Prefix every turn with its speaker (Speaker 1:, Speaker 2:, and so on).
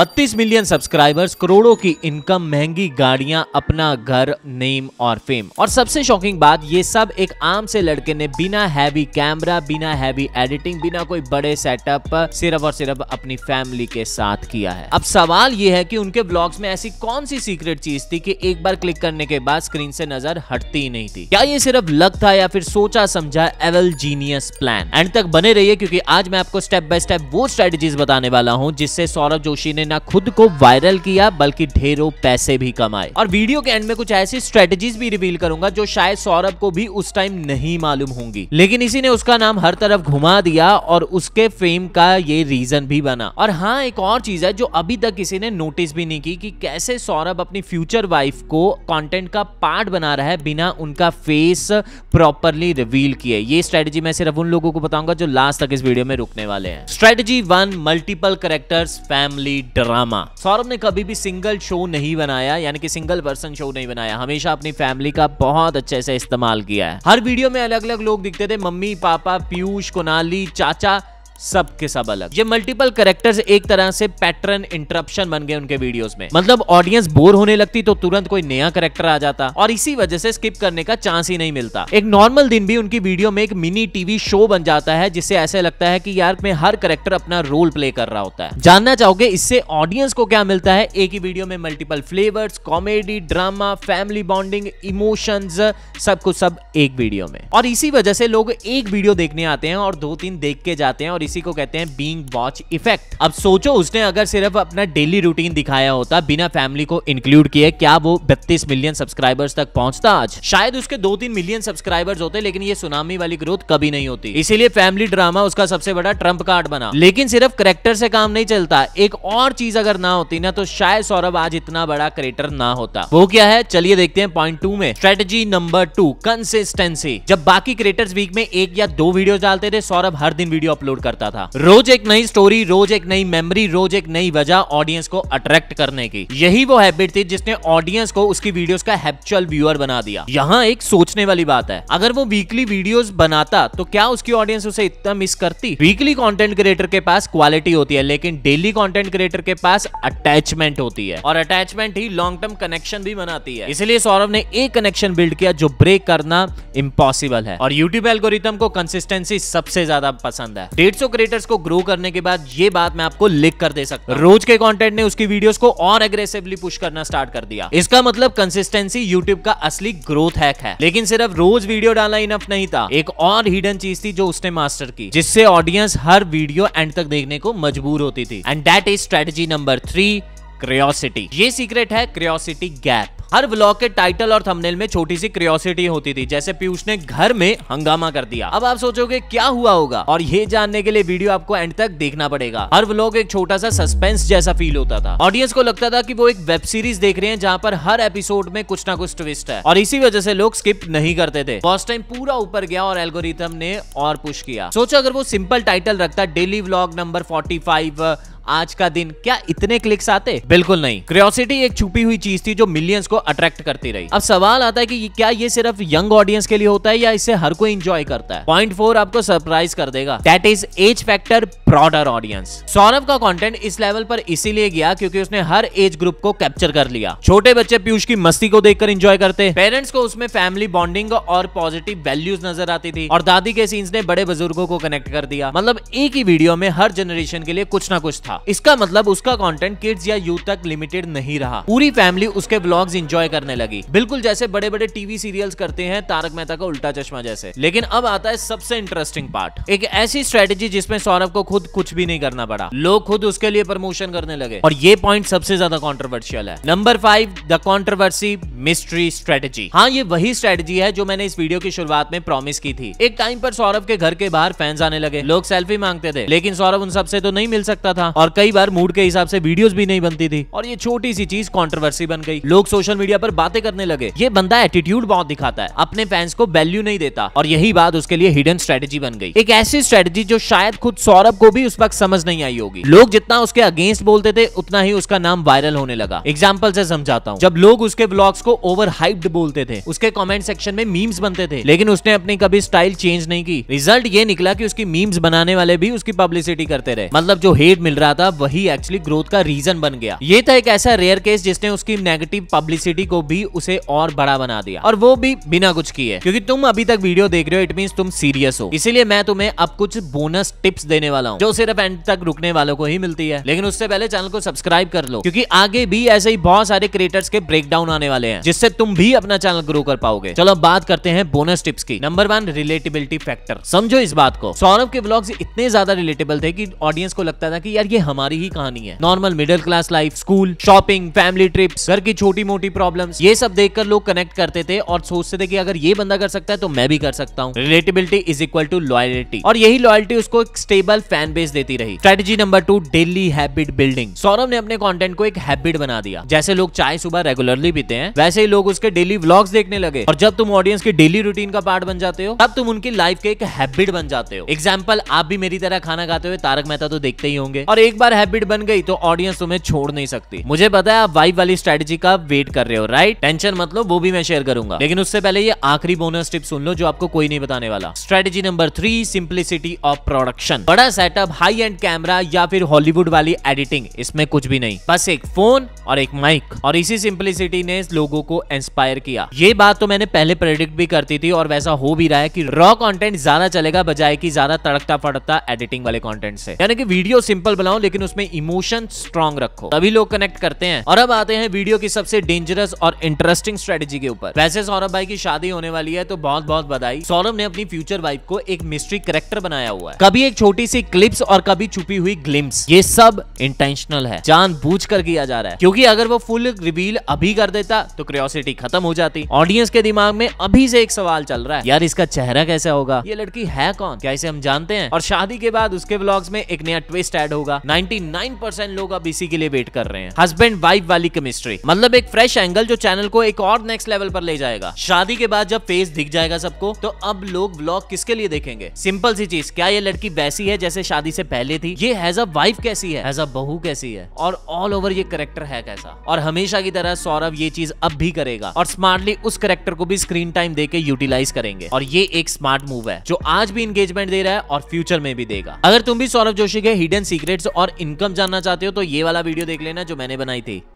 Speaker 1: 32 million subscribers, करोड़ों की income, महंगी गाड़ियां, अपना घर, नेम और फेम। और सबसे शॉकिंग बात, ये सब एक आम से लड़के ने बिना हैवी कैमरा, बिना हैवी एडिटिंग, बिना कोई बड़े सेटअप, सिर्फ और सिर्फ अपनी फैमिली के साथ किया है। अब सवाल ये है कि उनके ब्लॉग्स में ऐसी कौन सी सीक्रेट चीज थी कि एक बार क्लिक करने के बाद स्क्रीन से नजर हटती ही नहीं थी। क्या ये सिर्फ लक था या फिर सोचा समझा एवल जीनियस प्लान? एंड तक बने रहिए क्योंकि आज मैं आपको स्टेप बाय स्टेप वो स्ट्रेटजीज बताने वाला हूं जिससे सौरभ जोशी ने ना खुद को वायरल किया बल्कि ढेरों पैसे भी कमाए। और वीडियो के एंड में कुछ ऐसी स्ट्रेटजीज भी रिवील करूंगा जो शायद सौरभ को भी उस टाइम नहीं मालूम होंगी, लेकिन इसी ने उसका नाम हर तरफ घुमा दिया और उसके फेम का ये रीजन भी बना। और हाँ, एक और चीज है जो अभी तक किसी ने नोटिस भी नहीं की कि कैसे सौरभ अपनी फ्यूचर वाइफ को कंटेंट का पार्ट बना रहा है बिना उनका फेस प्रॉपरली रिवील किए। ये स्ट्रेटजी मैं सिर्फ उन लोगों को बताऊंगा जो लास्ट तक इस वीडियो में रुकने वाले हैं। Strategy 1, multiple characters family drama. Saurabh ने कभी भी सिंगल शो नहीं बनाया, यानी कि सिंगल पर्सन शो नहीं बनाया, हमेशा अपनी फैमिली का बहुत अच्छे से इस्तेमाल किया है। हर वीडियो में अलग अलग लोग दिखते थे, मम्मी, पापा, पीयूष, कुणाली, चाचा, सब के सब अलग। ये मल्टीपल कैरेक्टर्स एक तरह से पैटर्न इंटरप्शन बन गए उनके वीडियोस में। मतलब ऑडियंस बोर होने लगती तो तुरंत कोई नया कैरेक्टर आ जाता और इसी वजह से स्किप करने का चांस ही नहीं मिलता। एक नॉर्मल दिन भी उनकी वीडियो में एक मिनी टीवी शो बन जाता है जिससे ऐसे लगता है कि यार में हर कैरेक्टर अपना रोल प्ले कर रहा होता है। जानना चाहोगे इससे ऑडियंस को क्या मिलता है? एक ही वीडियो में multiple flavours, comedy, drama, family bonding, emotions, सब कुछ सब एक वीडियो में। और इसी वजह से लोग एक वीडियो देखने आते हैं और 2-3 देख के जाते हैं और इसी को कहते हैं बीइंग वॉच इफेक्ट। अब सोचो उसने अगर सिर्फ अपना डेली रूटीन दिखाया होता बिना फैमिली को इंक्लूड किए, क्या वो 32 मिलियन सब्सक्राइबर्स तक पहुंचता आज? शायद उसके 2-3 मिलियन सब्सक्राइबर्स होते, लेकिन ये सुनामी वाली ग्रोथ कभी नहीं होती। इसीलिए फैमिली ड्रामा उसका सबसे बड़ा ट्रम्प कार्ड बना। लेकिन सिर्फ कैरेक्टर से काम नहीं चलता, एक और चीज अगर ना होती ना तो शायद सौरभ आज इतना बड़ा क्रिएटर ना होता। वो क्या है, चलिए देखते हैं पॉइंट 2 में। Strategy number 2, consistency. जब बाकी क्रिएटर्स वीक में 1 या 2 वीडियो डालते थे, सौरभ हर दिन वीडियो अपलोड करता था। रोज एक नई स्टोरी, रोज एक नई मेमोरी, रोज एक नई वजह ऑडियंस को अट्रैक्ट करने की। यही वो हैबिट थी जिसने ऑडियंस को उसकी वीडियोस का हैबिचुअल व्यूअर बना दिया। यहाँ एक सोचने वाली बात है, अगर वो वीकली वीडियोस बनाता तो क्या उसकी ऑडियंस उसे इतना मिस करती? वीकली कंटेंट क्रिएटर के पास क्वालिटी होती है, लेकिन डेली कंटेंट क्रिएटर के पास अटैचमेंट होती है, और अटैचमेंट ही लॉन्ग टर्म कनेक्शन भी बनाती है। इसलिए सौरभ ने एक कनेक्शन बिल्ड किया जो ब्रेक करना इम्पॉसिबल है। और यूट्यूब एल्गोरिथम को कंसिस्टेंसी सबसे ज्यादा पसंद है। 150 क्रिएटर्स को ग्रो करने के बाद ये बात मैं आपको लिख कर दे सकता हूं, रोज के कंटेंट ने उसकी वीडियोस को और एग्रेसिवली पुश करना स्टार्ट कर दिया। इसका मतलब कंसिस्टेंसी यूट्यूब का असली ग्रोथ हैक है। लेकिन सिर्फ रोज वीडियो डालना इनफ नहीं था, एक और हिडन चीज थी जो उसने मास्टर की, जिससे ऑडियंस हर वीडियो एंड तक देखने को मजबूर होती थी। And that is strategy number 3, curiosity. ये सीक्रेट है क्यूरियोसिटी गैप। हर व्लॉग के टाइटल और थंबनेल में छोटी सी क्यूरियोसिटी होती थी, जैसे पीयूष ने घर में हंगामा कर दिया। अब आप सोचोगे क्या हुआ होगा, और ये जानने के लिए वीडियो आपको एंड तक देखना पड़ेगा। हर व्लॉग एक छोटा सा सस्पेंस जैसा फील होता था। ऑडियंस को लगता था कि वो एक वेब सीरीज देख रहे हैं जहां पर हर एपिसोड में कुछ ना कुछ ट्विस्ट है, और इसी वजह से लोग स्किप नहीं करते थे। फर्स्ट टाइम पूरा ऊपर गया और एल्गोरिथम ने और पुश किया। सोचो अगर वो सिंपल टाइटल रखता, डेली व्लॉग नंबर 45, आज का दिन, क्या इतने क्लिक्स आते? बिल्कुल नहीं। क्यूरियोसिटी एक छुपी हुई चीज थी जो मिलियंस को अट्रैक्ट करती रही। अब सवाल आता है कि क्या ये सिर्फ यंग ऑडियंस के लिए होता है या इसे हर कोई एंजॉय करता है? पॉइंट 4 आपको सरप्राइज कर देगा, that is age factor, broader audience. Saurabh का कंटेंट इस लेवल पर इसीलिए गया क्योंकि उसने हर एज ग्रुप को कैप्चर कर लिया। छोटे बच्चे पीयूष की मस्ती को देखकर एंजॉय करते, पेरेंट्स को उसमें फैमिली बॉन्डिंग और पॉजिटिव वैल्यूज नजर आती थी, और दादी के सीन्स ने बड़े बुजुर्गों को कनेक्ट कर दिया। मतलब एक ही वीडियो में हर जनरेशन के लिए कुछ ना कुछ था। इसका मतलब उसका कंटेंट किड्स या यूथ तक लिमिटेड नहीं रहा, पूरी फैमिली उसके व्लॉग्स एंजॉय करने लगी, बिल्कुल जैसे बड़े बड़े टीवी सीरियल्स करते हैं, तारक मेहता का उल्टा चश्मा जैसे। लेकिन अब आता है सबसे इंटरेस्टिंग पार्ट, एक ऐसी स्ट्रेटजी जिसमें सौरभ को खुद कुछ भी नहीं करना पड़ा, लोग खुद उसके लिए प्रमोशन करने लगे, और ये पॉइंट सबसे ज्यादा कंट्रोवर्शियल है। Number 5, the controversy mystery strategy. हाँ, ये वही स्ट्रेटजी है जो मैंने इस वीडियो की शुरुआत में प्रॉमिस की थी। एक टाइम पर सौरभ के घर के बाहर फैंस आने लगे, लोग सेल्फी मांगते थे, लेकिन सौरभ उन सबसे तो नहीं मिल सकता था, और कई बार मूड के हिसाब से वीडियोस भी नहीं बनती थी, और ये छोटी सी चीज कंट्रोवर्सी बन गई। लोग सोशल मीडिया पर बातें करने लगे, ये बंदा एटीट्यूड बहुत दिखाता है, अपने फैंस को वैल्यू नहीं देता, और यही बात उसके लिए हिडन स्ट्रेटजी बन गई। एक ऐसी स्ट्रेटजी जो शायद खुद सौरभ को भी उस वक्त समझ नहीं आई होगी। लोग जितना उसके अगेंस्ट बोलते थे उतना ही उसका नाम वायरल होने लगा। एग्जाम्पल से समझाता हूँ। जब लोग उसके व्लॉग्स को ओवर हाइप्ड बोलते थे, उसके कमेंट सेक्शन में मीम्स बनते थे, लेकिन उसने अपनी कभी स्टाइल चेंज नहीं की। रिजल्ट ये निकला कि उसकी मीम्स बनाने वाले भी उसकी पब्लिसिटी करते रहे। मतलब जो हेट मिल रहा था वही एक्चुअली ग्रोथ का रीजन बन गया। ये था एक ऐसा रेयर केस जिसने उसकी नेगेटिव पब्लिसिटी को भी उसे और बड़ा बना दिया, और वो भी बिना कुछ किए। क्योंकि तुम अभी तक वीडियो देख रहे हो, इट मींस तुम सीरियस हो। इसीलिए मैं तुम्हें अब कुछ बोनस टिप्स देने वाला हूं, जो सिर्फ एंड तक रुकने वालों को ही मिलती है। लेकिन उससे पहले चैनल को सब्सक्राइब कर लो, क्योंकि आगे भी ऐसे ही बहुत सारे क्रिएटर्स के ब्रेकडाउन आने वाले हैं, जिससे तुम भी अपना चैनल ग्रो कर पाओगे। चलो बात करते हैं बोनस टिप्स की। Number 1, relatability factor. समझो इस बात को, सौरभ के व्लॉग्स इतने ज्यादा रिलेटेबल थे कि ऑडियंस को लगता था कि यार ये हमारी ही कहानी है। Normal middle class life, school, shopping, family trips, घर की छोटी मोटी प्रॉब्लम्स, ये सब देखकर लोग कनेक्ट करते थे और सोचते थे कि अगर ये बंदा कर सकता है तो मैं भी कर सकता हूँ। Relatability is equal to loyalty, और यही लॉयल्टी उसको एक स्टेबल फैन बेस देती रही। Strategy number 2, daily habit building. Saurabh ने अपने कंटेंट को एक हैबिट बना दिया। जैसे लोग चाय सुबह रेगुलरली पीते हैं, वैसे ही लोग उसके डेली व्लॉग्स देखने लगे। और जब तुम ऑडियंस की डेली रूटीन का पार्ट बन जाते हो, तब तुम उनकी लाइफ के एक हैबिट बन जाते हो। एग्जाम्पल, आप भी मेरी तरह खाना खाते हुए तारक मेहता तो देखते ही होंगे, और एक बार हैबिट बन गई तो ऑडियंस तुम्हें छोड़ नहीं सकती। मुझे पता है आप वाइब वाली स्ट्रेटजी का वेट कर रहे हो, राइट? टेंशन मत लो, वो भी मैं शेयर करूंगा। लेकिन उससे पहले ये आखिरी बोनस टिप सुन लो जो आपको कोई नहीं बताने वाला। Strategy number 3, simplicity of production. बड़ा सेटअप, हाई एंड कैमरा या फिर हॉलीवुड वाली एडिटिंग, इसमें कुछ भी नहीं, बस एक फोन और एक माइक। और इसी सिंप्लिसिटी ने लोगों को इंस्पायर किया। ये बात तो मैंने पहले प्रेडिक्ट भी करती थी, और वैसा हो भी रहा है कि रॉ कंटेंट ज्यादा चलेगा बजाय कि ज्यादा तड़कता फड़कता एडिटिंग वाले कंटेंट से। यानी कि वीडियो सिंपल बनाओ लेकिन उसमें इमोशन स्ट्रांग रखो, तभी लोग कनेक्ट करते हैं। और अब आते हैं वीडियो की सबसे डेंजरस और इंटरेस्टिंग स्ट्रेटजी के ऊपर। वैसे सौरभ भाई की शादी होने वाली है तो बहुत बहुत बधाई। सौरभ ने अपनी फ्यूचर वाइफ को एक मिस्ट्री कैरेक्टर बनाया हुआ है, कभी एक छोटी सी क्लिप्स और कभी छुपी हुई ग्लिम्स। ये सब इंटेंशनल है, जानबूझकर किया जा रहा है, क्योंकि अगर वो फुल रिवील अभी कर देता तो क्यूरियोसिटी खत्म हो जाती। ऑडियंस के दिमाग में अभी से एक सवाल चल रहा है, यार इसका चेहरा कैसा होगा, ये लड़की है कौन, क्या इसे हम जानते हैं? और शादी के बाद उसके व्लॉग्स में एक नया ट्विस्ट ऐड होगा। 99% लोग अब इसी के लिए वेट कर रहे हैं। हस्बैंड वाइफ वाली केमिस्ट्री, मतलब एक फ्रेश एंगल जो चैनल को एक और नेक्स्ट लेवल पर ले जाएगा। शादी के बाद जब फेस दिख जाएगा सबको, तो अब लोग व्लॉग किसके लिए देखेंगे? सिंपल सी चीज, क्या ये लड़की वैसी है जैसे शादी से पहले थी? ये एज अ वाइफ कैसी है, एज अ बहू कैसी है, और ऑल ओवर ये कैरेक्टर है कैसा? और हमेशा की तरह सौरभ ये चीज अब भी करेगा, और स्मार्टली उस कैरेक्टर को भी स्क्रीन टाइम देके यूटिलाइज करेंगे। और ये एक स्मार्ट मूव है जो आज भी एंगेजमेंट दे रहा है और फ्यूचर में भी देगा। अगर तुम भी सौरभ जोशी के हिडन सीक्रेट्स और इनकम जानना चाहते हो तो ये वाला वीडियो देख लेना जो मैंने बनाई थी।